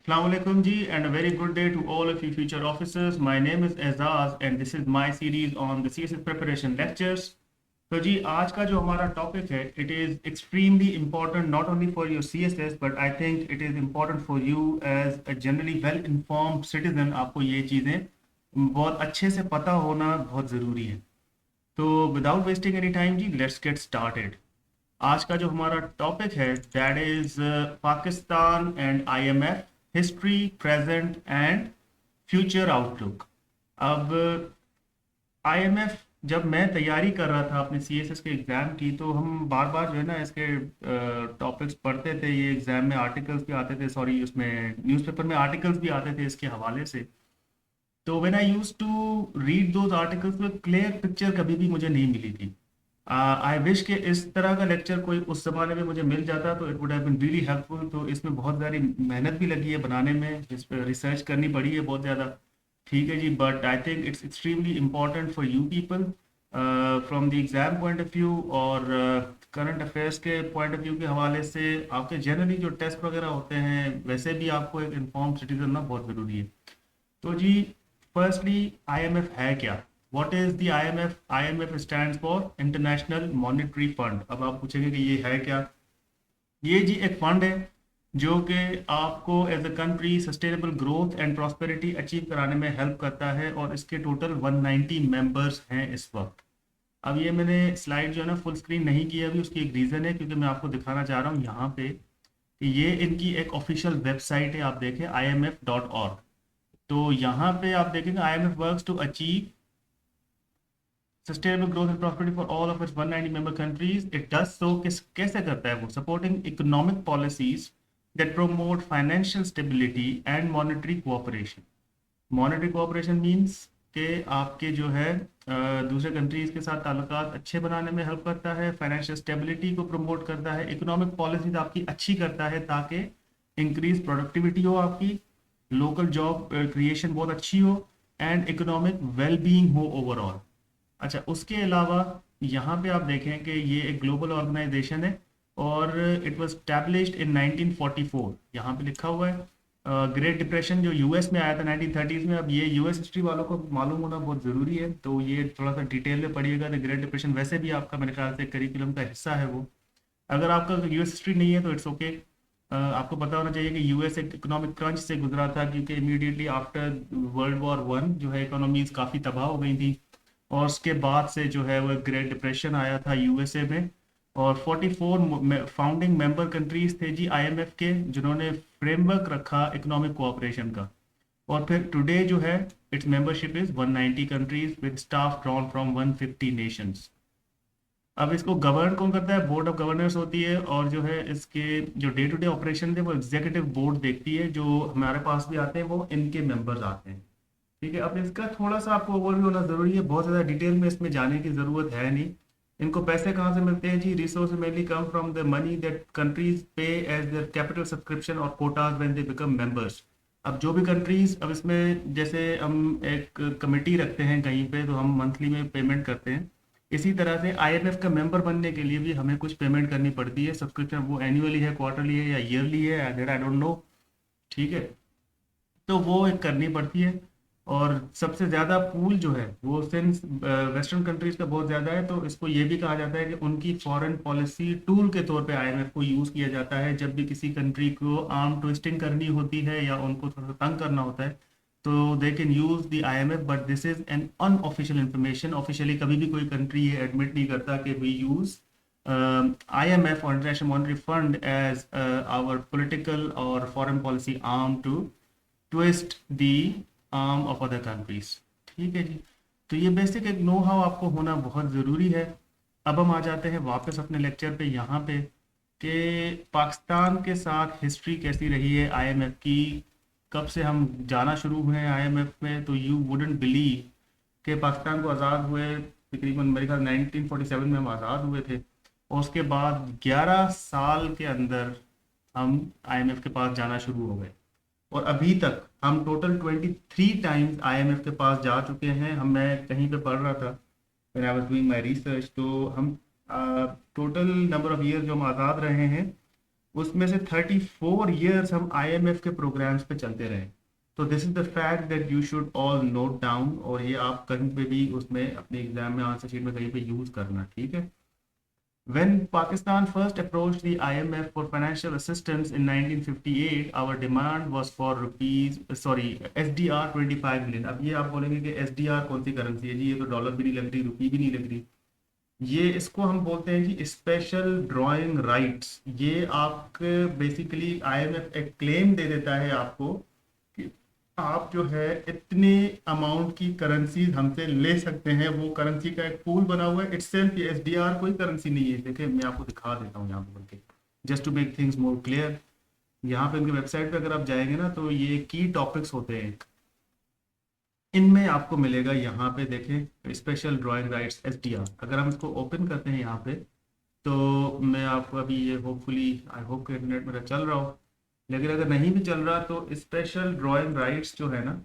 Assalamu alaikum ji, and a very good day to all of you future officers. My name is Azaz and this is my series on the CSS preparation lectures. तो जी आज का जो हमारा topic है it is extremely important not only for your CSS but I think it is important for you as a generally well informed citizen. आपको ये चीज़ें बहुत अच्छे से पता होना बहुत ज़रूरी है। तो without wasting any time ji let's get started. आज का जो हमारा टॉपिक है that is Pakistan and IMF history present and future outlook. अब आईएमएफ जब मैं तैयारी कर रहा था अपने सीएसएस के एग्ज़ाम की तो हम बार बार जो है ना इसके टॉपिक्स पढ़ते थे। ये एग्ज़ाम में आर्टिकल्स भी आते थे, सॉरी उसमें न्यूज़पेपर में आर्टिकल्स भी आते थे इसके हवाले से। तो when I used to read those articles में क्लियर पिक्चर कभी भी मुझे नहीं मिली थी। आई विश कि इस तरह का लेक्चर कोई उस जमाने में मुझे मिल जाता तो it would have been really helpful. तो इसमें बहुत सारी मेहनत भी लगी है बनाने में, इस पर रिसर्च करनी पड़ी है बहुत ज़्यादा। ठीक है जी, but I think it's extremely important for you people from the exam point of view और करंट अफेयर्स के पॉइंट ऑफ व्यू के हवाले से। आपके जनरली जो टेस्ट वगैरह होते हैं वैसे भी आपको एक इन्फॉर्म सिटीजन ना बहुत ज़रूरी है। तो जी फर्स्टली आईएमएफ है क्या? What is the IMF? IMF stands for international monetary fund. अब आप पूछेंगे कि ये है क्या? ये जी एक फंड है जो कि आपको as a country sustainable growth and prosperity achieve कराने में हेल्प करता है और इसके टोटल 190 मेंबर्स हैं इस वक्त। अब ये मैंने स्लाइड जो है ना फुल स्क्रीन नहीं की है अभी, उसकी एक रीज़न है क्योंकि मैं आपको दिखाना चाह रहा हूँ यहाँ पे कि ये इनकी एक ऑफिशियल वेबसाइट है। आप देखें imf.org। तो यहाँ पे आप देखेंगे IMF works to achieve sustainable growth and prosperity for all of its 190 member countries. It does so कैसे करता है वो? Supporting economic policies that promote financial stability and monetary cooperation. Monetary cooperation means कि आपके जो है दूसरे कंट्रीज के साथ ताल्लुकात अच्छे बनाने में हेल्प करता है, फाइनेंशियल स्टेबिलिटी को प्रमोट करता है, इकोनॉमिक पॉलिसीज आपकी अच्छी करता है ताकि इंक्रीज प्रोडक्टिविटी हो आपकी, लोकल जॉब क्रिएशन बहुत अच्छी हो एंड इकोनॉमिक वेलबींग हो ओवरऑल। अच्छा, उसके अलावा यहाँ पे आप देखें कि ये एक ग्लोबल ऑर्गेनाइजेशन है और इट वाज स्टैब्लिश्ड इन 1944। यहाँ पे लिखा हुआ है ग्रेट डिप्रेशन जो यूएस में आया था 1930s में। अब ये यूएस हिस्ट्री वालों को मालूम होना बहुत ज़रूरी है, तो ये थोड़ा सा डिटेल में पढ़िएगा। द ग्रेट डिप्रेशन वैसे भी आपका मेरे ख्याल से करिकुलम का हिस्सा है वो। अगर आपका यूएस हिस्ट्री नहीं है तो इट्स ओके। आपको पता होना चाहिए कि यूएस एक इकोनॉमिक क्रंच से गुजरा था क्योंकि इमीडिएटली आफ्टर वर्ल्ड वॉर 1 जो है इकोनॉमीज काफ़ी तबाह हो गई थी और उसके बाद से जो है वो ग्रेट डिप्रेशन आया था यूएसए में। और 44 फाउंडिंग मेंबर कंट्रीज थे जी आईएमएफ के जिन्होंने फ्रेमवर्क रखा इकोनॉमिक कोऑपरेशन का। और फिर टुडे जो है it's membership is 190 countries with staff drawn from 150 Nations. अब इसको गवर्न कौन करता है? बोर्ड ऑफ गवर्नर्स होती है और जो है इसके जो डे टू डे ऑपरेशन थे वो एग्जीक्यूटिव बोर्ड देखती है। जो हमारे पास भी आते हैं वो इनके मेंबर्स आते हैं। ठीक है, अब इसका थोड़ा सा आपको ओवरव्यू होना जरूरी है, बहुत ज़्यादा डिटेल में इसमें जाने की ज़रूरत है नहीं। इनको पैसे कहाँ से मिलते हैं जी? Resource mainly come from the money that countries pay as their capital subscription और quotas when they become members. अब जो भी कंट्रीज, अब इसमें जैसे हम एक कमेटी रखते हैं कहीं पे तो हम मंथली में पेमेंट करते हैं, इसी तरह से आईएमएफ का मेंबर बनने के लिए भी हमें कुछ पेमेंट करनी पड़ती है सब्सक्रिप्शन। वो एनुअली है, क्वार्टरली है या ईयरली है, आई डोंट नो। ठीक है, तो वो एक करनी पड़ती है। और सबसे ज़्यादा पूल जो है वो सिंस वेस्टर्न कंट्रीज का बहुत ज़्यादा है, तो इसको ये भी कहा जाता है कि उनकी फॉरेन पॉलिसी टूल के तौर पे आईएमएफ को यूज़ किया जाता है जब भी किसी कंट्री को आर्म ट्विस्टिंग करनी होती है या उनको थोड़ा सा तंग करना होता है। तो they can use the IMF but this is an unofficial information. Officially कभी भी कोई कंट्री ये एडमिट नहीं करता कि we use IMF or International Monetary Fund as our political or foreign policy arm to twist the arm of other countries। ठीक है जी, तो ये बेसिक एक नो हाउ आपको होना बहुत ज़रूरी है। अब हम आ जाते हैं वापस अपने लेक्चर पे यहाँ पे कि पाकिस्तान के साथ हिस्ट्री कैसी रही है आईएमएफ की। कब से हम जाना शुरू हुए हैं आईएमएफ में, तो यू वुडेंट बिलीव कि पाकिस्तान को आज़ाद हुए तकरीबन मेरे ख्याल 1947 में हम आज़ाद हुए थे और उसके बाद 11 साल के अंदर हम आईएमएफ के पास जाना शुरू हो गए और अभी तक हम टोटल 23 टाइम्स आईएमएफ के पास जा चुके हैं। मैं कहीं पे पढ़ रहा था when I was doing my research, तो हम टोटल नंबर ऑफ ईयर जो हम आज़ाद रहे हैं उसमें से 34 ईयर्स हम आईएमएफ के प्रोग्राम्स पे चलते रहे। तो this is the fact that you should all note down, और ये आप कहीं पे भी उसमें अपने एग्जाम में आंसर शीट में कहीं पे यूज करना, ठीक है। When Pakistan first approached the IMF for financial assistance in 1958, our demand was for SDR 25 million। अब ये आप बोलेंगे कि SDR कौन सी करेंसी है जी, ये तो डॉलर भी नहीं लग रही, रुपी भी नहीं लग रही। ये इसको हम बोलते हैं जी स्पेशल ड्राइंग राइट्स। ये आपके बेसिकली IMF एक क्लेम दे देता है आपको कि आप जो है इतने अमाउंट की करेंसी हमसे ले सकते हैं। वो करेंसी का एक पूल बना हुआ है इटसेल्फ। ये SDR कोई करेंसी नहीं है। देखिए मैं आपको दिखा देता हूँ यहाँ पर करके, just to make things more clear. यहाँ पे इनकी वेबसाइट पे अगर आप जाएंगे ना तो ये की टॉपिक्स होते हैं, इनमें आपको मिलेगा। यहाँ पे देखें स्पेशल ड्राइंग राइट्स SDR। अगर हम इसको ओपन करते हैं यहाँ पे, तो मैं आपको अभी ये होपफुली आई होप कि इंटरनेट मेरा चल रहा हो, लेकिन अगर नहीं भी चल रहा तो स्पेशल ड्राइंग राइट्स जो है ना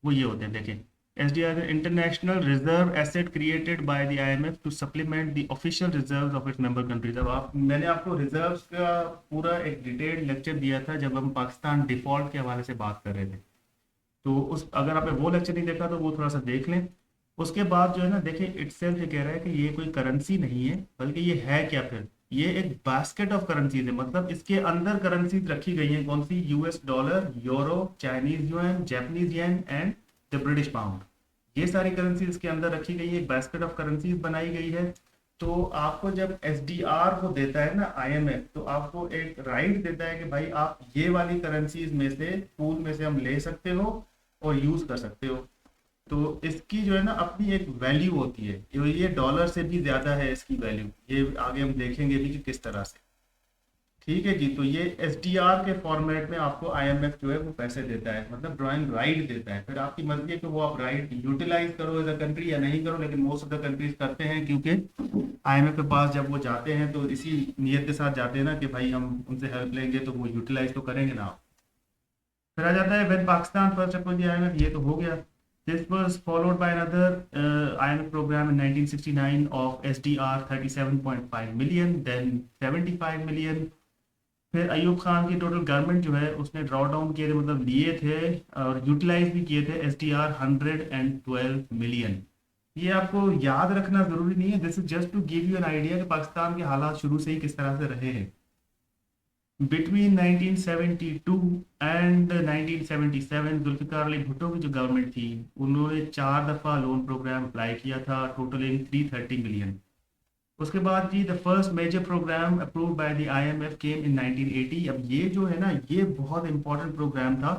वो ये होते हैं। देखें SDR international reserve asset created by the IMF to supplement the official reserves of its member countries. अब आप मैंने आपको रिजर्व्स का पूरा एक डिटेल्ड लेक्चर दिया था जब हम पाकिस्तान डिफॉल्ट के हवाले से बात कर रहे थे। तो उस अगर आपने वो लेक्चर नहीं देखा तो वो थोड़ा सा देख लें। उसके बाद जो है ना देखिए इटसेल्फ ये कह रहा है कि ये कोई करेंसी नहीं है, बल्कि ये है क्या फिर, ये एक बास्केट ऑफ करेंसीज है। मतलब इसके अंदर करेंसीज रखी गई हैं। कौन सी? US dollar, euro, Chinese yuan, Japanese yen and the British pound. ये सारी करेंसी इसके अंदर रखी गई है, एक बास्केट ऑफ करेंसीज बनाई गई है। तो आपको जब SDR को देता है ना IMF, तो आपको एक राइट देता है कि भाई आप ये वाली करेंसीज में से पूल में से हम ले सकते हो और यूज कर सकते हो। तो इसकी जो है ना अपनी एक वैल्यू होती है, ये डॉलर से भी ज्यादा है इसकी वैल्यू। ये आगे हम देखेंगे भी कि किस तरह से, ठीक है जी। तो ये SDR के फॉर्मेट में आपको IMF जो है वो पैसे देता है, मतलब ड्राइंग राइट देता है। फिर आपकी मर्जी है कि वो आप राइट यूटिलाइज करो एज अ कंट्री या नहीं करो, लेकिन मोस्ट ऑफ द कंट्रीज करते हैं, क्योंकि IMF के पास जब वो जाते हैं तो इसी नीयत के साथ जाते हैं ना कि भाई हम उनसे हेल्प लेंगे तो वो यूटिलाइज तो करेंगे ना। फिर आ जाता है when Pakistan first approach the IMF, ये तो हो गया। This was followed by another IMF program in 1969 of SDR 37.5 million, then 75 million। फिर अयूब खान की टोटल गवर्नमेंट जो है उसने ड्रॉ डाउन किए थे, मतलब लिए थे और यूटिलाइज भी किए थे SDR 112 मिलियन। ये आपको याद रखना जरूरी नहीं है, this is just to give you an idea कि पाकिस्तान के हालात शुरू से ही किस तरह से रहे हैं। बिटवीन 1972 एंड 1977 जुल्फिकार अली भुट्टो की जो गवर्नमेंट थी उन्होंने 4 दफ़ा लोन प्रोग्राम अप्लाई किया था, टोटलिंग 330 मिलियन। उसके बाद जी the first major program approved by the IMF came in 1980। अब ये जो है ना ये बहुत इंपॉर्टेंट प्रोग्राम था,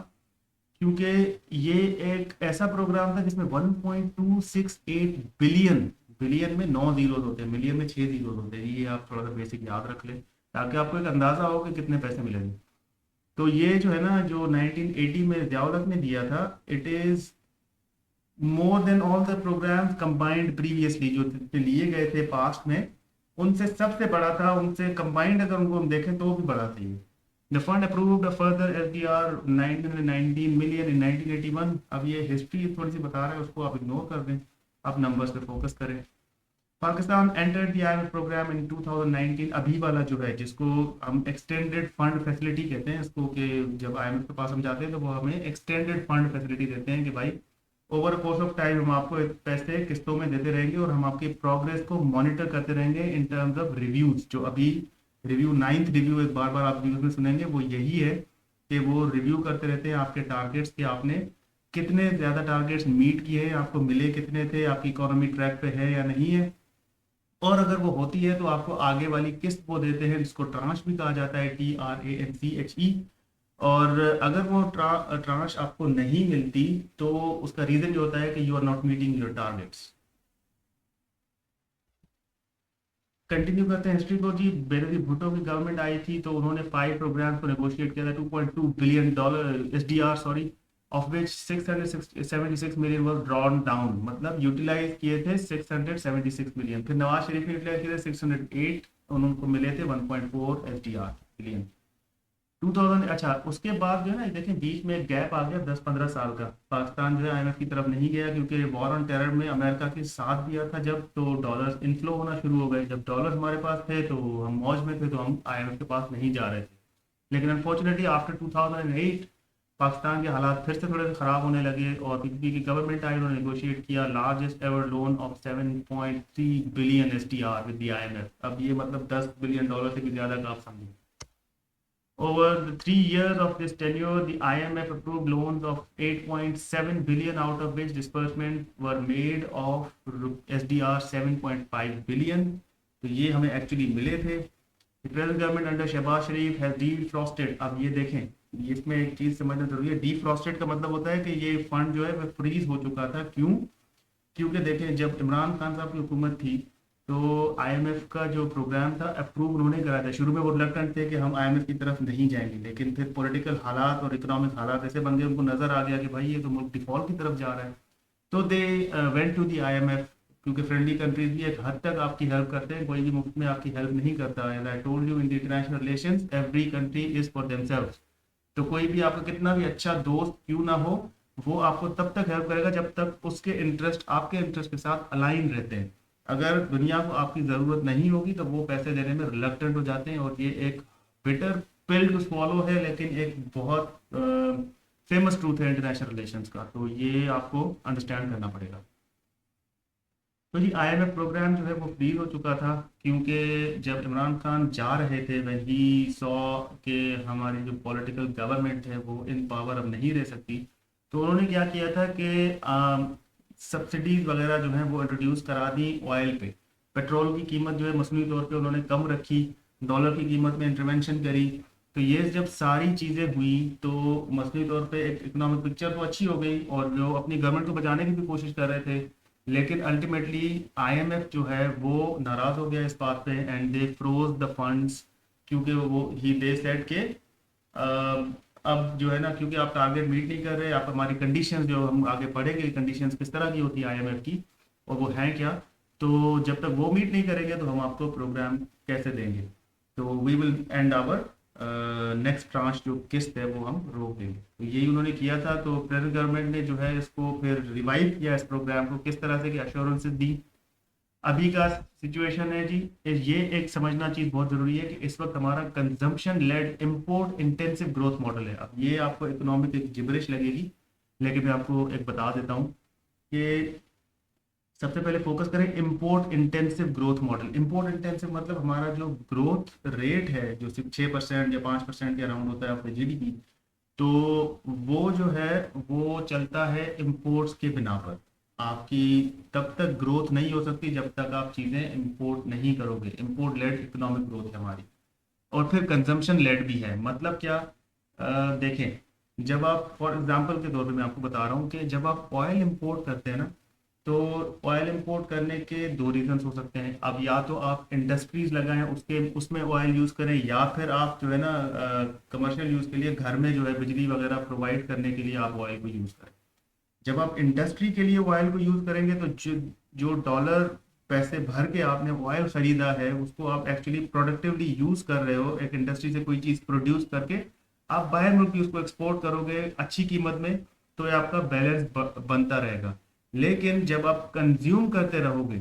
क्योंकि ये एक ऐसा प्रोग्राम था जिसमें 1.268 बिलियन, बिलियन में 9 जीरो होते हैं, मिलियन में 6 जीरो होते हैं। ये आप थोड़ा सा बेसिक याद रख लें ताकि आपको एक अंदाजा हो कि कितने पैसे मिलेंगे। तो ये जो है ना जो 1980 में ज़ियाउल ने दिया था, it is more than all the programmes combined previously जो लिए गए थे पास्ट में, उनसे सबसे बड़ा था। उनसे कंबाइंड अगर उनको हम देखें तो भी बड़ा था ये। The fund approved a further SDR 919 million in 1981। अब ये हिस्ट्री थोड़ी सी बता रहा है, उसको आप इग्नोर कर दें, आप नंबर्स पे फोकस करें। Pakistan entered the IMF program in 2019। अभी वाला जो है जिसको हम एक्सटेंडेड फंड फैसिलिटी कहते हैं इसको, कि जब IMF के पास हम जाते हैं तो वो हमें एक्सटेंडेड फंड फैसिलिटी देते हैं कि भाई ओवर कोर्स ऑफ टाइम हम आपको पैसे किस्तों में देते रहेंगे और हम आपकी प्रोग्रेस को मॉनिटर करते रहेंगे इन टर्म्स ऑफ रिव्यूज। जो अभी रिव्यू 9th रिव्यू एक बार बार आप न्यूज़ में सुनेंगे, वो यही है कि वो रिव्यू करते रहते हैं आपके टारगेट्स के, आपने कितने ज़्यादा टारगेट्स मीट किए हैं, आपको मिले कितने थे, आपकी इकोनॉमी ट्रैक पे है या नहीं है। और अगर वो होती है तो आपको आगे वाली किस्त वो देते हैं, जिसको ट्रांश भी कहा जाता है, TRANCHE। और अगर वो ट्रांश आपको नहीं मिलती तो उसका रीजन जो होता है कि you are not meeting your targets. Continue करते हैं हिस्ट्री को जी। बेनजीर भुट्टो की गवर्नमेंट आई थी तो उन्होंने 5 प्रोग्राम्स को नेगोशिएट किया था, $2.2 billion SDR sorry, of which 676 million was drawn down, मतलब यूटिलाइज किए थे 676 मिलियन। फिर नवाज शरीफ ने यूटिलाइज किए थे 608, उनको मिले थे 1.4 SDR बिलियन 2000। अच्छा उसके बाद जो है ना देखें बीच में एक गैप आ गया 10-15 साल का। पाकिस्तान जो है IMF की तरफ नहीं गया क्योंकि वॉर ऑन टेरर में अमेरिका के साथ दिया था जब, तो डॉलर्स इनफ्लो होना शुरू हो गए। जब डॉलर्स हमारे पास थे तो हम मौज में थे, तो हम IMF के पास नहीं जा रहे थे। लेकिन अनफॉर्चुनेटली आफ्टर 2008 पाकिस्तान के हालात फिर से थोड़े ख़राब होने लगे और पीपीपी की गवर्नमेंट आई, उन्होंने नेगोशिएट किया largest ever loan of 7.3 billion SDR with the IMF. अब ये मतलब $10 बिलियन से भी ज़्यादा का आप समझिए। Over the 3 years of this tenure, the IMF approved loans of 8.7 billion, out of which disbursements were made of SDR 7.5 billion. तो ये हमें एक्चुअली मिले थे। The present government under Shahbaz Sharif has defrosted। अब ये देखें, इसमें एक चीज़ समझना जरूरी है। defrosted का मतलब होता है कि ये फंड जो है वह फ्रीज हो चुका था। क्यों? क्योंकि देखें, जब इमरान खान साहब की हुकूमत थी तो आईएमएफ का जो प्रोग्राम था अप्रूव उन्होंने कराया था। शुरू में वो रिलक्टेंट थे कि हम आईएमएफ की तरफ नहीं जाएंगे, लेकिन फिर पॉलिटिकल हालात और इकोनॉमिक हालात ऐसे बन गए, उनको नज़र आ गया कि भाई ये तो मुल्क डिफॉल्ट की तरफ जा रहा है। तो they went to the IMF, क्योंकि फ्रेंडली कंट्रीज भी एक हद तक आपकी हेल्प करते हैं, कोई भी मुफ्त में आपकी हेल्प नहीं करता। As I told you, in the international relations every country is for themselves. तो कोई भी आपका कितना भी अच्छा दोस्त क्यों ना हो, वो आपको तब तक हेल्प करेगा जब तक उसके इंटरेस्ट आपके इंटरेस्ट के साथ अलाइन रहते हैं। अगर दुनिया को आपकी ज़रूरत नहीं होगी तो वो पैसे देने में रिलक्टेंट हो जाते हैं, और ये एक बिटर पिल टू स्वॉलो है, लेकिन एक बहुत फेमस ट्रूथ है इंटरनेशनल रिलेशंस का। तो ये आपको अंडरस्टैंड करना पड़ेगा। तो जी आईएमएफ प्रोग्राम जो है वो फ्रीज हो चुका था, क्योंकि जब इमरान खान जा रहे थे वह ही सॉ कि हमारी जो पॉलिटिकल गवर्नमेंट है वो इन पावर अब नहीं रह सकती। तो उन्होंने क्या किया था कि सब्सिडीज वगैरह जो हैं वो इंट्रोड्यूस करा दी ऑयल पे। पेट्रोल की कीमत जो है मसनूई तौर पे उन्होंने कम रखी, डॉलर की कीमत में इंटरवेंशन करी। तो ये जब सारी चीज़ें हुई तो मसनूई तौर पे एक इकोनॉमिक पिक्चर तो अच्छी हो गई, और जो अपनी गवर्नमेंट को बचाने की भी कोशिश कर रहे थे, लेकिन अल्टीमेटली आईएमएफ जो है वो नाराज़ हो गया इस बात पे, and they froze the funds. क्योंकि वो ही दे सेड के अब जो है ना, क्योंकि आप टारगेट मीट नहीं कर रहे, आप हमारी कंडीशंस जो हम आगे पढ़ेंगे कंडीशंस किस तरह की होती है आईएमएफ की और वो हैं क्या, तो जब तक वो मीट नहीं करेंगे तो हम आपको प्रोग्राम कैसे देंगे। तो we will end our next tranche जो किस्त है वो हम रोक देंगे। तो यही उन्होंने किया था। तो प्रेजेंट गवर्नमेंट ने जो है इसको फिर रिवाइव किया, इस प्रोग्राम को किस तरह से की अश्योरेंसेस दी। अभी का सिचुएशन है जी, ये एक समझना चीज़ बहुत ज़रूरी है कि इस वक्त हमारा consumption led import intensive growth model है। अब ये आपको इकोनॉमिक एक जिबरिश लगेगी, लेकिन मैं आपको एक बता देता हूँ कि सबसे पहले फोकस करें import intensive growth model. Import intensive मतलब हमारा जो ग्रोथ रेट है जो सिर्फ 6% या 5% के अराउंड होता है अपने जीडीपी, तो वो जो है वो चलता है इंपोर्ट्स के बिना पर। आपकी तब तक ग्रोथ नहीं हो सकती जब तक आप चीज़ें इंपोर्ट नहीं करोगे। इंपोर्ट लेड इकोनॉमिक ग्रोथ है हमारी। और फिर कंजम्पशन लेड भी है। मतलब क्या? देखें, जब आप फॉर एग्जांपल के तौर पे मैं आपको बता रहा हूँ कि जब आप ऑयल इंपोर्ट करते हैं ना, तो ऑयल इंपोर्ट करने के दो रीजंस हो सकते हैं। अब या तो आप इंडस्ट्रीज लगाएं उसके उसमें ऑयल यूज़ करें, या फिर आप जो है ना कमर्शियल यूज़ के लिए घर में जो है बिजली वगैरह प्रोवाइड करने के लिए आप ऑयल को यूज़ करें। जब आप इंडस्ट्री के लिए ऑयल को यूज़ करेंगे तो जो डॉलर पैसे भर के आपने ऑयल खरीदा है उसको आप एक्चुअली प्रोडक्टिवली यूज़ कर रहे हो। एक इंडस्ट्री से कोई चीज़ प्रोड्यूस करके आप बाहर मुल्क की उसको एक्सपोर्ट करोगे अच्छी कीमत में, तो ये आपका बैलेंस बनता रहेगा। लेकिन जब आप कंज्यूम करते रहोगे,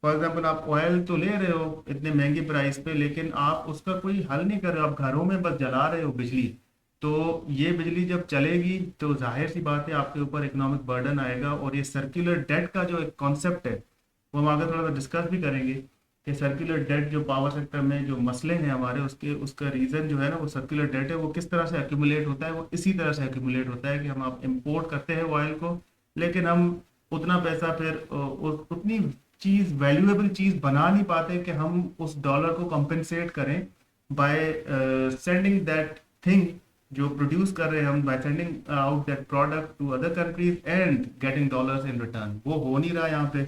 फॉर एग्जाम्पल आप ऑयल तो ले रहे हो इतने महंगे प्राइस पे, लेकिन आप उसका कोई हल नहीं कर रहे हो, आप घरों में बस जला रहे हो बिजली। तो ये बिजली जब चलेगी तो जाहिर सी बात है आपके ऊपर इकोनॉमिक बर्डन आएगा। और ये सर्कुलर डेट का जो एक कॉन्सेप्ट है वो हम आगे थोड़ा सा डिस्कस भी करेंगे कि सर्कुलर डेट जो पावर सेक्टर में जो मसले हैं हमारे उसके उसका रीज़न जो है ना वो सर्कुलर डेट है। वो किस तरह से एक्यूमुलेट होता है? वो इसी तरह से एक्यूमुलेट होता है कि हम आप इम्पोर्ट करते हैं ऑयल को, लेकिन हम उतना पैसा फिर उतनी चीज़ वैल्यूएबल चीज़ बना नहीं पाते कि हम उस डॉलर को कंपेंसेट करें बाय सेंडिंग दैट थिंग जो प्रोड्यूस कर रहे हैं हम, by sending out that product to other countries and getting dollars in return. वो हो नहीं रहा यहाँ पे।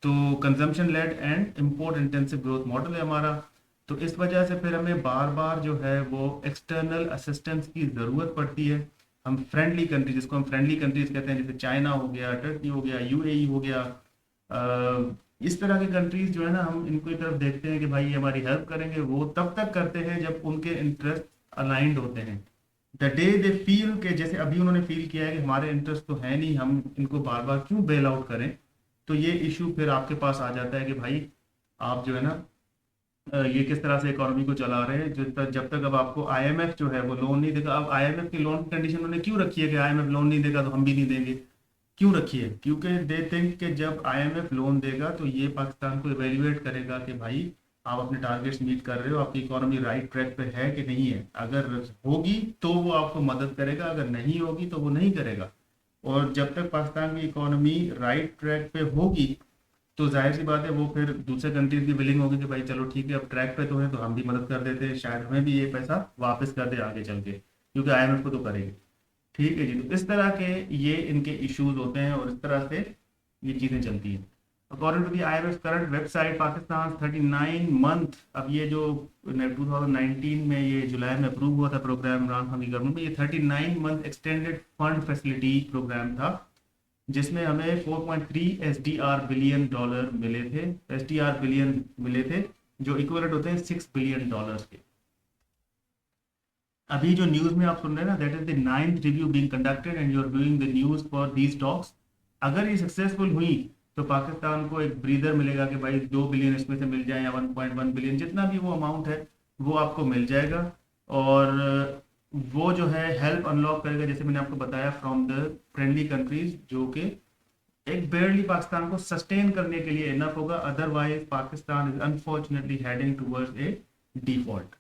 तो consumption led and import intensive growth model है हमारा। तो इस वजह से फिर हमें बार बार जो है वो एक्सटर्नल असिस्टेंस की ज़रूरत पड़ती है। हम फ्रेंडली कंट्रीज, जिसको हम फ्रेंडली कंट्रीज कहते हैं, जैसे चाइना हो गया, टर्की हो गया, यूएई हो गया, इस तरह के कंट्रीज जो है ना हम इनको तरफ देखते हैं कि भाई ये हमारी हेल्प करेंगे। वो तब तक करते हैं जब उनके इंटरेस्ट अलाइंड होते हैं। द डे दे फील के, जैसे अभी उन्होंने फील किया है कि हमारे इंटरेस्ट तो है नहीं, हम इनको बार बार क्यों बेल आउट करें, तो ये इशू फिर आपके पास आ जाता है कि भाई आप जो है ना ये किस तरह से इकोनॉमी को चला रहे हैं, जब तक अब आपको आईएमएफ जो है वो लोन नहीं देगा। अब आईएमएफ की लोन की कंडीशन उन्होंने क्यों रखी है कि आईएमएफ लोन नहीं देगा तो हम भी नहीं देंगे? क्यों रखी है? क्योंकि दे थिंक कि जब आईएमएफ लोन देगा तो ये पाकिस्तान को इवेल्युएट करेगा कि भाई आप अपने टारगेट्स मीट कर रहे हो, आपकी इकोनॉमी राइट ट्रैक पे है कि नहीं है। अगर होगी तो वो आपको मदद करेगा, अगर नहीं होगी तो वो नहीं करेगा। और जब तक पाकिस्तान की इकोनॉमी राइट ट्रैक पे होगी तो जाहिर सी बात है वो फिर दूसरे कंट्रीज भी विलिंग होगी कि भाई चलो ठीक है अब ट्रैक पे तो है तो हम भी मदद कर देते हैं, शायद हमें भी ये पैसा वापस कर दे आगे चल के, क्योंकि आईएमएफ को तो करेंगे। ठीक है जी, तो इस तरह के ये इनके इश्यूज होते हैं और इस तरह से ये चीज़ें चलती हैं। According to the IMF current website Pakistan 39 month, अब ये जो 2019 में ये जुलाई में अप्रूव हुआ था प्रोग्राम इमरान खान की गवर्नमेंट में, ये 39 month extended fund facility programme था जिसमें हमें 4.3 एसडीआर बिलियन डॉलर मिले थे, एसडीआर बिलियन मिले थे, जो इक्वलेंट होते हैं $6 बिलियन के। अभी जो न्यूज में आप सुन रहे हैं ना, that is the 9th review being conducted and you are viewing the news for these talks. अगर ये सक्सेसफुल हुई तो पाकिस्तान को एक ब्रीदर मिलेगा कि भाई 2 बिलियन इसमें से मिल जाए या 1.1 बिलियन, जितना भी वो अमाउंट है वो आपको मिल जाएगा। और वो जो है हेल्प अनलॉक करेगा, जैसे मैंने आपको बताया, फ्रॉम द फ्रेंडली कंट्रीज, जो कि एक बेयरली पाकिस्तान को सस्टेन करने के लिए इनफ होगा। Otherwise Pakistan is unfortunately heading towards a default.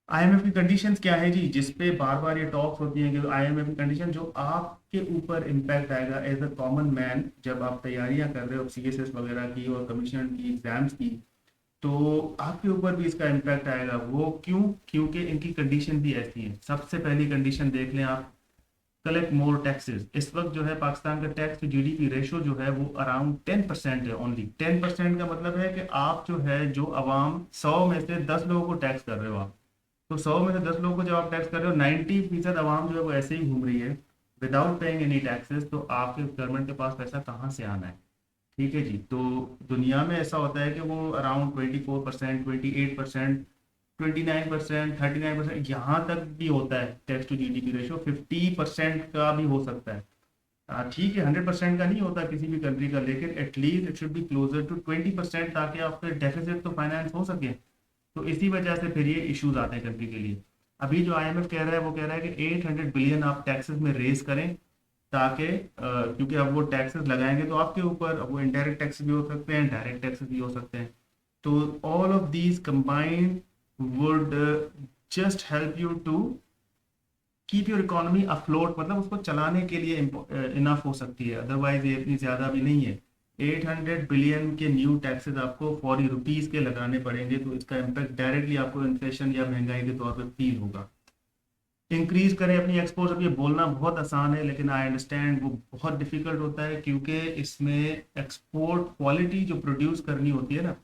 IMF की कंडीशंस क्या है जी, जिसपे बार बार ये टॉक्स होती हैं कि आईएमएफ की कंडीशन जो आपके ऊपर इम्पैक्ट आएगा एज अ कॉमन मैन, जब आप तैयारियां कर रहे हो सीएसएस वगैरह की और कमीशन की एग्जाम्स की, तो आपके ऊपर भी इसका इम्पैक्ट आएगा। वो क्यों? क्योंकि इनकी कंडीशन भी ऐसी है। सबसे पहली कंडीशन देख लें आप, कलेक्ट मोर टैक्सेस। इस वक्त जो है पाकिस्तान का टैक्स टू जीडीपी रेशो जो है वो अराउंड 10% है। ओनली 10% का मतलब है कि आप जो है, जो अवाम 100 में से 10 लोगों को टैक्स कर रहे हो आप, तो 100 में से 10 लोगों को जब आप टैक्स कर रहे हो, 90% अवाम जो है वो ऐसे ही घूम रही है विदाउट पेइंग एनी टैक्सेस, तो आपके गवर्नमेंट के पास पैसा कहाँ से आना है? ठीक है जी, तो दुनिया में ऐसा होता है कि वो अराउंड 24%, 28%, 29%, 39%, यहाँ तक भी होता है टैक्स टू जीडीपी रेशो। 50% का भी हो सकता है। ठीक है, 100% का नहीं होता किसी भी कंट्री का, लेकिन at least it should be closer to 20%, ताकि आपके डेफिसिट तो फाइनेंस हो सके। तो इसी वजह से फिर ये इश्यूज आते हैं कंट्री के लिए। अभी जो आईएमएफ कह रहा है वो कह रहा है कि 800 बिलियन आप टैक्सेस में रेज करें, ताकि क्योंकि अब वो टैक्सेस लगाएंगे तो आपके ऊपर, अब वो इनडायरेक्ट टैक्स भी हो सकते हैं, डायरेक्ट टैक्सेस भी हो सकते हैं। तो all of these combined would just help you to keep your economy afloat, मतलब उसको चलाने के लिए इनफ हो सकती है। अदरवाइज ये इतनी ज़्यादा भी नहीं है। 800 बिलियन के न्यू टैक्सेस आपको फॉरी रुपीज़ के लगाने पड़ेंगे, तो इसका इम्पैक्ट डायरेक्टली आपको इन्फ्लेशन या महंगाई के तौर पर फील होगा। इंक्रीज करें अपनी एक्सपोर्ट। अब ये बोलना बहुत आसान है, लेकिन आई अंडरस्टैंड वो बहुत डिफिकल्ट होता है, क्योंकि इसमें एक्सपोर्ट क्वालिटी जो प्रोड्यूस करनी होती है ना,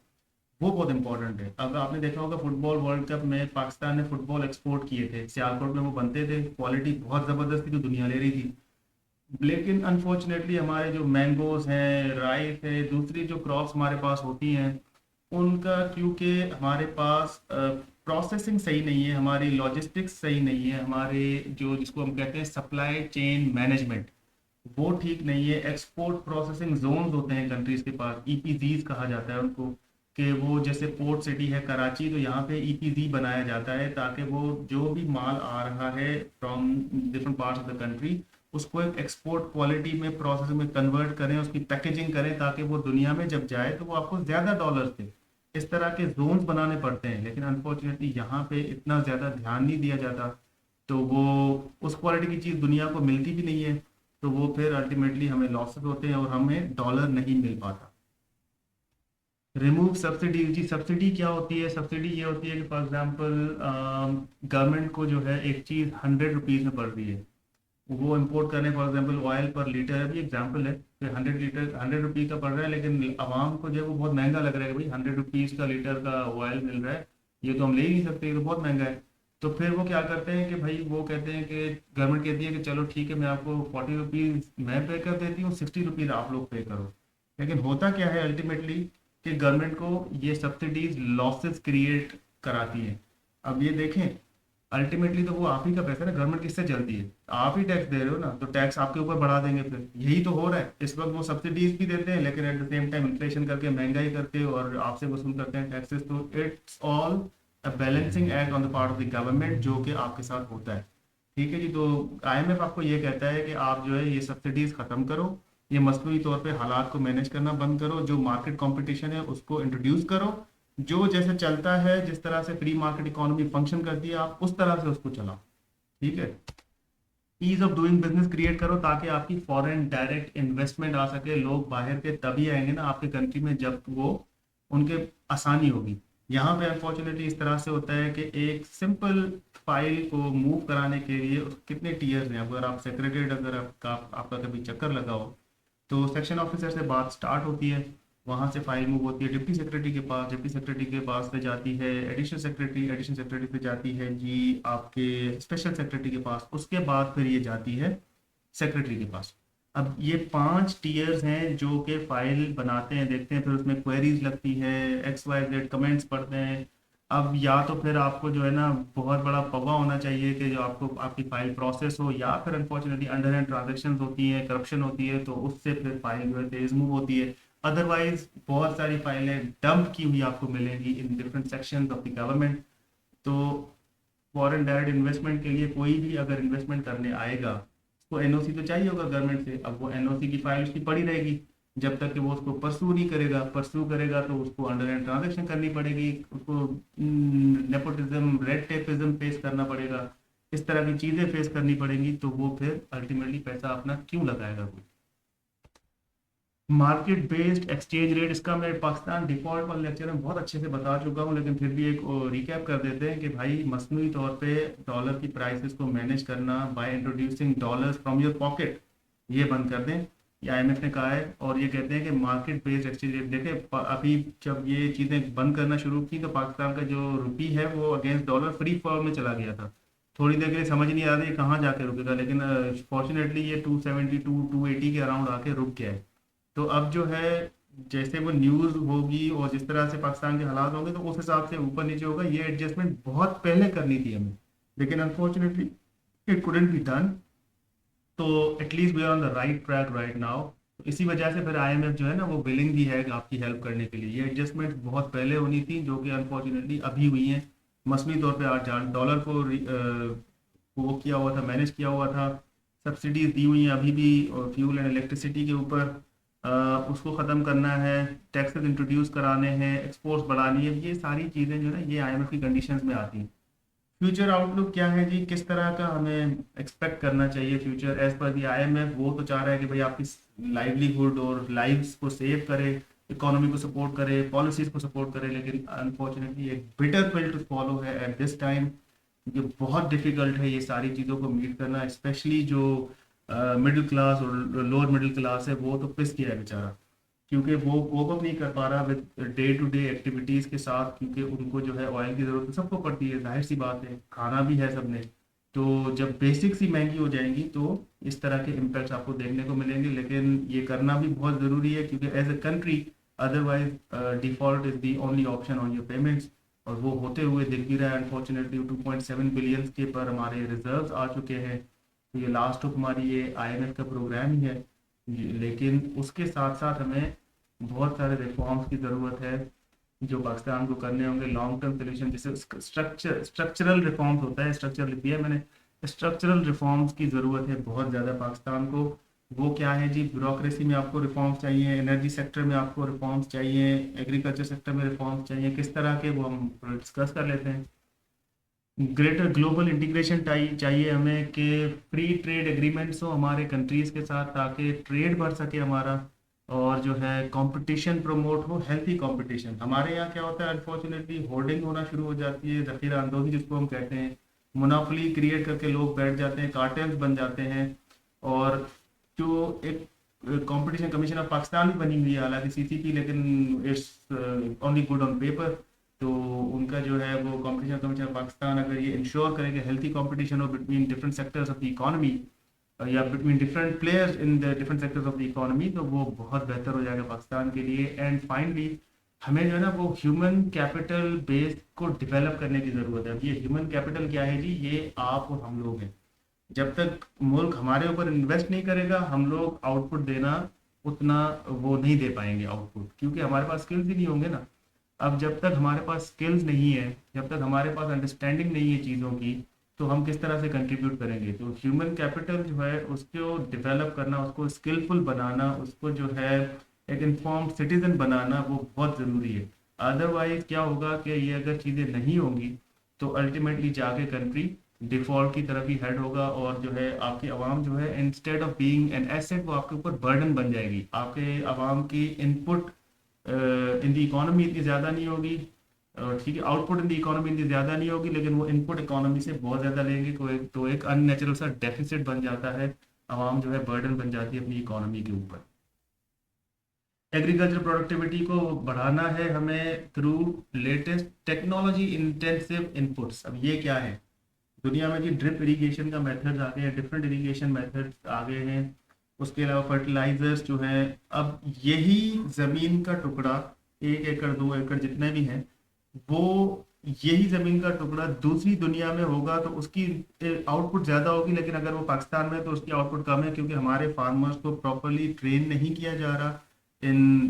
वो बहुत इंपॉर्टेंट है। अब आपने देखा होगा फुटबॉल वर्ल्ड कप में पाकिस्तान ने फुटबॉल एक्सपोर्ट किए थे, सियालकोट में वो बनते थे, क्वालिटी बहुत ज़बरदस्त थी, तो दुनिया ले रही थी। लेकिन अनफॉर्चुनेटली हमारे जो मैंगोज हैं, राइस है, दूसरी जो क्रॉप्स हमारे पास होती हैं, उनका क्योंकि हमारे पास प्रोसेसिंग सही नहीं है, हमारी लॉजिस्टिक्स सही नहीं है, हमारे जो जिसको हम कहते हैं सप्लाई चेन मैनेजमेंट, वो ठीक नहीं है। एक्सपोर्ट प्रोसेसिंग जोन्स होते हैं कंट्रीज के पास, ईपीजीज कहा जाता है उनको, कि वो जैसे पोर्ट सिटी है कराची, तो यहाँ पे ईपीजी बनाया जाता है ताकि वो जो भी माल आ रहा है from different parts of the country, उसको एक एक्सपोर्ट क्वालिटी में प्रोसेसिंग में कन्वर्ट करें, उसकी पैकेजिंग करें, ताकि वो दुनिया में जब जाए तो वो आपको ज़्यादा डॉलर्स दे। इस तरह के जोन्स बनाने पड़ते हैं, लेकिन अनफॉर्चुनेटली यहाँ पे इतना ज़्यादा ध्यान नहीं दिया जाता, तो वो उस क्वालिटी की चीज़ दुनिया को मिलती भी नहीं है, तो वो फिर अल्टीमेटली हमें लॉसेस होते हैं और हमें डॉलर नहीं मिल पाता। रिमूव सब्सिडी जी, सब्सिडी क्या होती है? सब्सिडी ये होती है कि फॉर एग्जांपल गवर्नमेंट को जो है एक चीज़ 100 रुपीज़ में पड़ रही है, वो इंपोर्ट करने, फॉर एग्जांपल ऑयल पर लीटर, अभी एग्जांपल है कि 100 लीटर 100 रुपीज़ का पड़ रहा है, लेकिन आवाम को जो है वो बहुत महंगा लग रहा है कि भाई 100 रुपीज़ का लीटर का ऑयल मिल रहा है, ये तो हम ले ही नहीं सकते, ये तो बहुत महंगा है। तो फिर वो क्या करते हैं कि भाई वो कहते हैं कि गवर्नमेंट कहती है कि चलो ठीक है, मैं आपको 40 रुपीज़ मैं पे कर देती हूँ, 60 रुपीज़ आप लोग पे करो। लेकिन होता क्या है अल्टीमेटली, कि गवर्नमेंट को ये सब्सिडीज लॉसेस क्रिएट कराती हैं। अब ये देखें अल्टीमेटली तो वो आप ही का पैसा है ना, गवर्नमेंट किससे चलती है, आप ही टैक्स दे रहे हो ना, तो टैक्स आपके ऊपर बढ़ा देंगे, फिर यही तो हो रहा है इस वक्त। वो सब्सिडीज भी देते हैं लेकिन at the same time inflation करके, महंगाई करके और आपसे वसूल करते हैं टैक्सेस। तो it's all a balancing act on the part of the government जो कि आपके साथ होता है। ठीक है जी। तो आईएमएफ आपको ये कहता है कि आप जो है ये सब्सिडीज खत्म करो, ये मसनूई तौर पे हालात को मैनेज करना बंद करो, जो मार्केट कंपटीशन है उसको इंट्रोड्यूस करो, जो जैसे चलता है, जिस तरह से फ्री मार्केट इकोनॉमी फंक्शन करती है आप उस तरह से उसको चलाओ। ठीक है। Ease of doing business create करो ताकि आपकी फॉरेन डायरेक्ट इन्वेस्टमेंट आ सके, लोग बाहर के तभी आएंगे ना आपके कंट्री में जब वो उनके आसानी होगी। यहाँ पे अनफॉर्चुनेटली इस तरह से होता है कि एक सिंपल फाइल को मूव कराने के लिए कितने टीयर्स हैं। अगर आप सेक्रेटरीट, अगर आपका कभी चक्कर लगा हो, तो सेक्शन ऑफिसर से बात स्टार्ट होती है, वहाँ से फाइल मूव होती है डिप्टी सेक्रेटरी के पास, डिप्टी सेक्रेटरी के पास से जाती है एडिशनल सेक्रेटरी, एडिशनल सेक्रेटरी से जाती है जी आपके स्पेशल सेक्रेटरी के पास, उसके बाद फिर ये जाती है सेक्रेटरी के पास। अब ये 5 टीयर्स हैं जो कि फाइल बनाते हैं, देखते हैं, फिर उसमें क्वेरीज लगती है, XYZ कमेंट्स पढ़ते हैं। अब या तो फिर आपको जो है ना बहुत बड़ा पवा होना चाहिए कि जो आपको आपकी फाइल प्रोसेस हो, या फिर अनफॉर्चुनेटली अंडर हैंड ट्रांजेक्शन होती है, करप्शन होती है, तो उससे फिर फाइल जो है तेज मूव होती है। अदरवाइज बहुत सारी फाइलें डंप की हुई आपको मिलेंगी in different sections of the government. तो फॉरेन डायरेक्ट इन्वेस्टमेंट के लिए कोई भी अगर इन्वेस्टमेंट करने आएगा, उसको एनओसी तो चाहिए होगा गवर्नमेंट से। अब वो एनओसी की फाइल उसकी पड़ी रहेगी जब तक कि वो उसको परसू नहीं करेगा। परसू करेगा तो उसको अंडर हैंड ट्रांजेक्शन करनी पड़ेगी, उसको नेपोटिज्म, रेड टेपिज्म फेस करना पड़ेगा, इस तरह की चीज़ें फेस करनी पड़ेंगी। तो वो फिर अल्टीमेटली पैसा अपना क्यों लगाएगा कोई। मार्केट बेस्ड एक्सचेंज रेट, इसका मैं पाकिस्तान डिफॉल्ट वाले लेक्चर में बहुत अच्छे से बता चुका हूँ, लेकिन फिर भी एक रिकैप कर देते हैं कि भाई मसनूई तौर पे डॉलर की प्राइसेस को मैनेज करना by introducing dollars from your pocket, ये बंद कर दें, ये आईएमएफ ने कहा है। और ये कहते हैं कि मार्केट बेस्ड एक्सचेंज रेट, देखें अभी जब ये चीज़ें बंद करना शुरू की तो पाकिस्तान का जो रुपी है वो अगेंस्ट डॉलर फ्री फॉल में चला गया था। थोड़ी देर के लिए समझ नहीं आ रही कहाँ जाके रुकेगा, लेकिन फॉर्चुनेटली ये 272 280 के अराउंड आके रुक गया है। तो अब जो है जैसे वो न्यूज़ होगी और जिस तरह से पाकिस्तान के हालात होंगे तो उस हिसाब से ऊपर नीचे होगा। ये एडजस्टमेंट बहुत पहले करनी थी हमें, लेकिन unfortunately it couldn't be done. तो at least we are on the right track right now. तो इसी वजह से फिर आईएमएफ जो है ना वो विलिंग भी है आपकी हेल्प करने के लिए। ये एडजस्टमेंट बहुत पहले होनी थी जो कि अनफॉर्चुनेटली अभी हुई हैं। मसनू तौर पर आज डॉलर को वो किया हुआ था, मैनेज किया हुआ था, सब्सिडीज दी हुई हैं अभी भी फ्यूल एंड इलेक्ट्रिसिटी के ऊपर, उसको ख़त्म करना है, टैक्सेस इंट्रोड्यूस कराने हैं, एक्सपोर्ट्स बढ़ानी है। ये सारी चीज़ें जो है ना ये आईएमएफ की कंडीशंस में आती हैं। फ्यूचर आउटलुक क्या है जी, किस तरह का हमें एक्सपेक्ट करना चाहिए फ्यूचर एज पर दी आईएमएफ। वो तो चाह रहा है कि भाई आपकी लाइवलीहुड और लाइव्स को सेव करे, इकोनॉमी को सपोर्ट करे, पॉलिसीज को सपोर्ट करे, लेकिन अनफॉर्चुनेटली एक बिटर पिल टू फॉलो है एट दिस टाइम, क्योंकि बहुत डिफिकल्ट है ये सारी चीज़ों को मीट करना। स्पेशली जो मिडिल क्लास और लोअर मिडिल क्लास है वो तो पिस गया है बेचारा, क्योंकि वो कोप अप नहीं कर पा रहा with day to day activities के साथ, क्योंकि उनको जो है ऑयल की ज़रूरत तो सबको पड़ती है, जाहिर सी बात है, खाना भी है सबने। तो जब बेसिक्स ही महंगी हो जाएंगी तो इस तरह के इम्पैक्ट्स आपको देखने को मिलेंगे। लेकिन ये करना भी बहुत ज़रूरी है क्योंकि as a country otherwise default is the only option on your payments. और वो होते हुए दिख भी रहा है अनफॉर्चुनेटली। 2.7 बिलियन के पर हमारे रिजर्व्स आ चुके हैं। तो ये लास्ट ऑफ हमारी ये आईएमएफ का प्रोग्राम ही है, लेकिन उसके साथ साथ हमें बहुत सारे रिफॉर्म्स की ज़रूरत है जो पाकिस्तान को करने होंगे। लॉन्ग टर्म सोल्यूशन जैसे स्ट्रक्चरल रिफॉर्म्स होता है, स्ट्रक्चर लिख दिया है मैंने, स्ट्रक्चरल रिफॉर्म्स की ज़रूरत है बहुत ज़्यादा पाकिस्तान को। वो क्या है जी, ब्यूरोक्रेसी में आपको रिफॉर्म्स चाहिए, एनर्जी सेक्टर में आपको रिफॉर्म्स चाहिए, एग्रीकल्चर सेक्टर में रिफॉर्म्स चाहिए, किस तरह के वो हम डिस्कस कर लेते हैं। ग्रेटर ग्लोबल इंटीग्रेशन चाहिए हमें कि फ्री ट्रेड एग्रीमेंट्स हो हमारे कंट्रीज़ के साथ ताकि ट्रेड बढ़ सके हमारा, और जो है कंपटीशन प्रमोट हो, हेल्थी कंपटीशन। हमारे यहाँ क्या होता है अनफॉर्चुनेटली होर्डिंग होना शुरू हो जाती है, जखीरा अंदोज़ी जिसको हम कहते हैं, मुनाफली क्रिएट करके लोग बैठ जाते हैं, कार्टेल्स बन जाते हैं। और जो एक कंपटीशन कमीशन ऑफ पाकिस्तान भी बनी हुई है हालांकि सीसीपी, लेकिन it's only good on paper. तो उनका जो है वो कंपटीशन कमीशन ऑफ पाकिस्तान अगर ये इंश्योर करे कि हेल्थी कंपटीशन हो between different sectors of the economy या between different players in the different sectors of the economy, तो वो बहुत बेहतर हो जाएगा पाकिस्तान के लिए। एंड फाइनली हमें जो है ना वो ह्यूमन कैपिटल बेस को डेवलप करने की ज़रूरत है। अब ये ह्यूमन कैपिटल क्या है जी? ये आप और हम लोग हैं। जब तक मुल्क हमारे ऊपर इन्वेस्ट नहीं करेगा, हम लोग आउटपुट देना उतना वो नहीं दे पाएंगे आउटपुट, क्योंकि हमारे पास स्किल्स ही नहीं होंगे ना। अब जब तक हमारे पास स्किल्स नहीं है, जब तक हमारे पास अंडरस्टैंडिंग नहीं है चीज़ों की, तो हम किस तरह से कंट्रीब्यूट करेंगे? तो ह्यूमन कैपिटल जो है उसको डेवलप करना, उसको स्किलफुल बनाना, उसको जो है एक इन्फॉर्म्ड सिटीजन बनाना, वो बहुत ज़रूरी है। अदरवाइज क्या होगा कि ये अगर चीज़ें नहीं होंगी तो अल्टीमेटली जाके कंट्री डिफॉल्ट की तरफ ही हेड होगा, और जो है आपकी आवाम जो है instead of being an asset वो आपके ऊपर बर्डन बन जाएगी। आपके आवाम की इनपुट इन द इकोनॉमी इतनी ज़्यादा नहीं होगी, ठीक है, आउटपुट इन द इकोनॉमी इतनी ज़्यादा नहीं होगी, लेकिन वो इनपुट इकोनॉमी से बहुत ज़्यादा लेंगे, तो एक अननेचुरल सा डेफिसिट बन जाता है। आवाम जो है बर्डन बन जाती है अपनी इकोनॉमी के ऊपर। एग्रीकल्चर प्रोडक्टिविटी को बढ़ाना है हमें through latest technology intensive inputs. अब ये क्या है? दुनिया में जी ड्रिप इरिगेशन का मेथड्स आ गए हैं, डिफरेंट इरिगेशन मेथड्स आ गए हैं। उसके अलावा फर्टिलाइजर्स जो हैं, अब यही ज़मीन का टुकड़ा, 1 एकड़ 2 एकड़ जितने भी हैं, वो यही ज़मीन का टुकड़ा दूसरी दुनिया में होगा तो उसकी आउटपुट ज़्यादा होगी, लेकिन अगर वो पाकिस्तान में है तो उसकी आउटपुट कम है, क्योंकि हमारे फार्मर्स को प्रॉपरली ट्रेन नहीं किया जा रहा in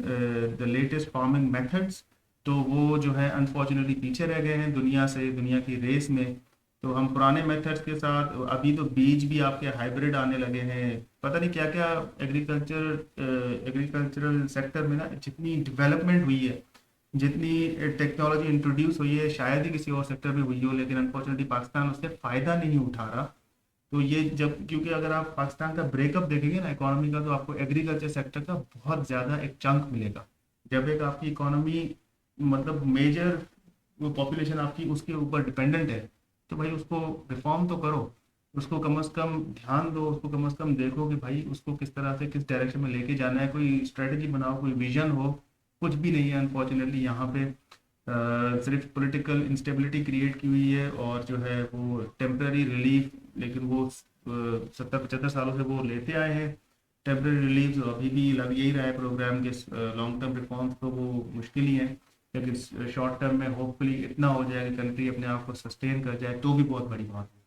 the latest farming methods. तो वो जो है अनफॉर्चुनेटली पीछे रह गए हैं दुनिया से, दुनिया की रेस में। तो हम पुराने मेथड्स के साथ, अभी तो बीज भी आपके हाइब्रिड आने लगे हैं, पता नहीं क्या क्या। एग्रीकल्चरल सेक्टर में ना जितनी डेवलपमेंट हुई है, जितनी टेक्नोलॉजी इंट्रोड्यूस हुई है, शायद ही किसी और सेक्टर में हुई हो, लेकिन अनफॉर्चुनेटली पाकिस्तान उससे फ़ायदा नहीं उठा रहा। तो ये जब, क्योंकि अगर आप पाकिस्तान का ब्रेकअप देखेंगे ना इकोनॉमी का, तो आपको एग्रीकल्चर सेक्टर का बहुत ज़्यादा एक चंक मिलेगा। जब एक आपकी इकोनॉमी, मतलब मेजर पॉपुलेशन आपकी उसके ऊपर डिपेंडेंट है, तो भाई उसको रिफॉर्म तो करो, उसको कम से कम ध्यान दो, उसको कम से कम देखो कि भाई उसको किस तरह से, किस डायरेक्शन में लेके जाना है, कोई स्ट्रेटजी बनाओ, कोई विजन हो। कुछ भी नहीं है अनफॉर्चुनेटली यहाँ पे। सिर्फ पॉलिटिकल इंस्टेबिलिटी क्रिएट की हुई है, और जो है वो टेम्पररी रिलीफ, लेकिन वो 70-75 सालों से वो लेते आए हैं टेम्पररी रिलीफ, अभी भी लग यही रहा है प्रोग्राम के। लॉन्ग टर्म रिफॉर्म्स तो वो मुश्किल ही है, लेकिन शॉर्ट टर्म में होपफुली इतना हो जाए कि कंट्री अपने आप को सस्टेन कर जाए, तो भी बहुत बड़ी बात है।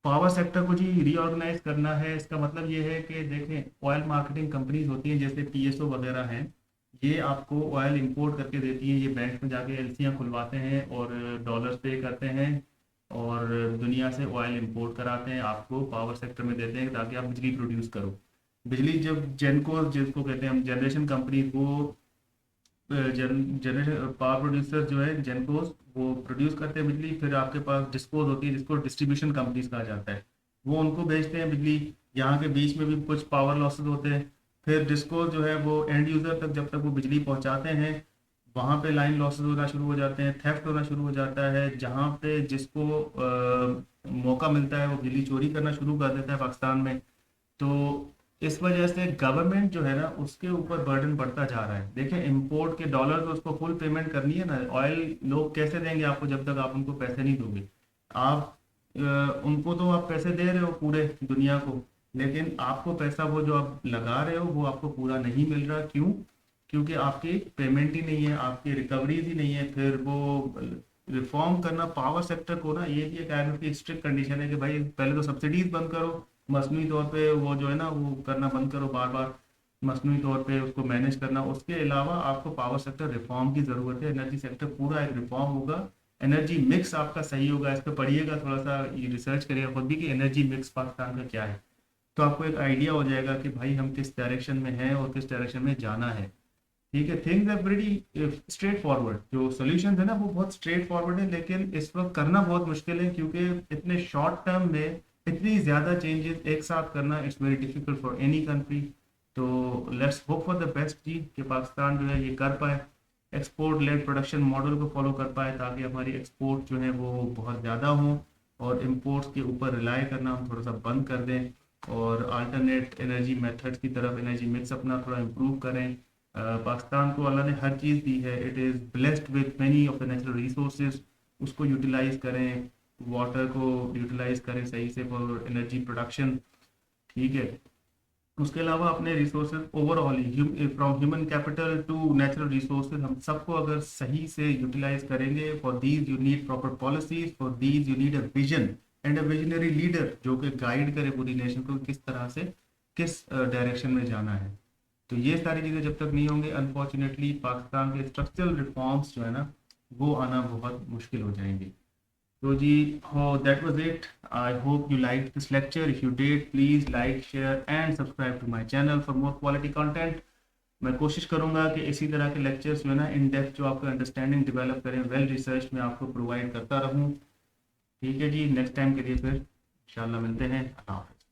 पावर सेक्टर को जी रीऑर्गेनाइज करना है, इसका मतलब ये है कि देखें, ऑयल मार्केटिंग कंपनीज होती हैं जैसे पीएसओ वगैरह हैं, ये आपको ऑयल इंपोर्ट करके देती हैं। ये बैंक में जाके एलसियाँ खुलवाते हैं और डॉलर्स पे करते हैं, और दुनिया से ऑयल इंपोर्ट कराते हैं, आपको पावर सेक्टर में देते हैं ताकि आप बिजली प्रोड्यूस करो। बिजली जब जेनको, जिसको कहते हैं हम जनरेशन कंपनी, वो जनरेशन पावर प्रोड्यूसर जो है जेनकोस, वो प्रोड्यूस करते हैं बिजली, फिर आपके पास डिस्पोज होती है जिसको डिस्ट्रीब्यूशन कंपनीज कहा जाता है, वो उनको भेजते हैं बिजली। यहाँ के बीच में भी कुछ पावर लॉसेस होते हैं। फिर डिस्को जो है वो एंड यूज़र तक जब तक वो बिजली पहुँचाते हैं, वहाँ पे लाइन लॉसेस होना शुरू हो जाते हैं, थेफ्ट होना शुरू हो जाता है। जहाँ पे जिसको मौका मिलता है वो बिजली चोरी करना शुरू कर देता है पाकिस्तान में। तो इस वजह से गवर्नमेंट जो है ना उसके ऊपर बर्डन बढ़ता जा रहा है। देखिए, इंपोर्ट के डॉलर तो उसको फुल पेमेंट करनी है ना, ऑयल लोग कैसे देंगे आपको जब तक आप उनको पैसे नहीं दोगे? आप उनको तो आप पैसे दे रहे हो पूरे दुनिया को, लेकिन आपको पैसा वो जो आप लगा रहे हो वो आपको पूरा नहीं मिल रहा। क्यों? क्योंकि आपकी पेमेंट ही नहीं है, आपकी रिकवरीज ही नहीं है। फिर वो रिफॉर्म करना पावर सेक्टर को ना, ये भी एक काइंड ऑफ स्ट्रिक्ट कंडीशन है कि भाई पहले तो सब्सिडीज बंद करो, मसनूई तौर पे वो जो है ना वो करना बंद करो, बार बार मसनूई तौर पे उसको मैनेज करना। उसके अलावा आपको पावर सेक्टर रिफॉर्म की ज़रूरत है, एनर्जी सेक्टर पूरा एक रिफॉर्म होगा, एनर्जी मिक्स आपका सही होगा। इस पर पढ़िएगा थोड़ा सा, ये रिसर्च करिएगा खुद भी कि एनर्जी मिक्स पाकिस्तान का क्या है, तो आपको एक आइडिया हो जाएगा कि भाई हम किस डायरेक्शन में हैं और किस डायरेक्शन में जाना है। ठीक है, things are very straightforward, जो सोल्यूशन है ना वो बहुत स्ट्रेट फॉरवर्ड है, लेकिन इस वक्त करना बहुत मुश्किल है, क्योंकि इतने शॉर्ट टर्म में इतनी ज़्यादा चेंजेस एक साथ करना it's very difficult for any country. तो let's hope for the best जी, कि पाकिस्तान जो है ये कर पाए, एक्सपोर्ट लेड प्रोडक्शन मॉडल को फॉलो कर पाए, ताकि हमारी एक्सपोर्ट जो है वो बहुत ज़्यादा हो, और इम्पोर्ट्स के ऊपर रिलाई करना हम थोड़ा सा बंद कर दें, और अल्टरनेट एनर्जी मेथड्स की तरफ एनर्जी मिक्स अपना थोड़ा इम्प्रूव करें। पाकिस्तान को अल्लाह ने हर चीज़ दी है, it is blessed with many of the natural resources, उसको यूटिलाइज करें, वाटर को यूटिलाइज करें सही से फॉर एनर्जी प्रोडक्शन। ठीक है, उसके अलावा अपने resources overall from human capital to natural resources हम सबको अगर सही से यूटिलाइज करेंगे, for these you need proper policies, for these you need a vision and a visionary leader जो कि गाइड करे पूरी नेशन को किस तरह से किस डायरेक्शन में जाना है। तो ये सारी चीज़ें जब तक नहीं होंगे अनफॉर्चुनेटली पाकिस्तान के स्ट्रक्चरल रिफॉर्म्स जो है ना वो आना बहुत मुश्किल हो जाएंगे। So ji, oh, that was it. I hope you liked this lecture. If you did, please like, share and subscribe to my channel for more quality content. मैं कोशिश करूंगा कि इसी तरह के लेक्चर्स में ना इन डेप्थ जो आपको अंडरस्टैंडिंग डेवलप करें, वेल रिसर्च में आपको प्रोवाइड करता रहूं। ठीक है जी, नेक्स्ट टाइम के लिए फिर इंशाल्लाह मिलते हैं। अल्लाह हाफ़िज़।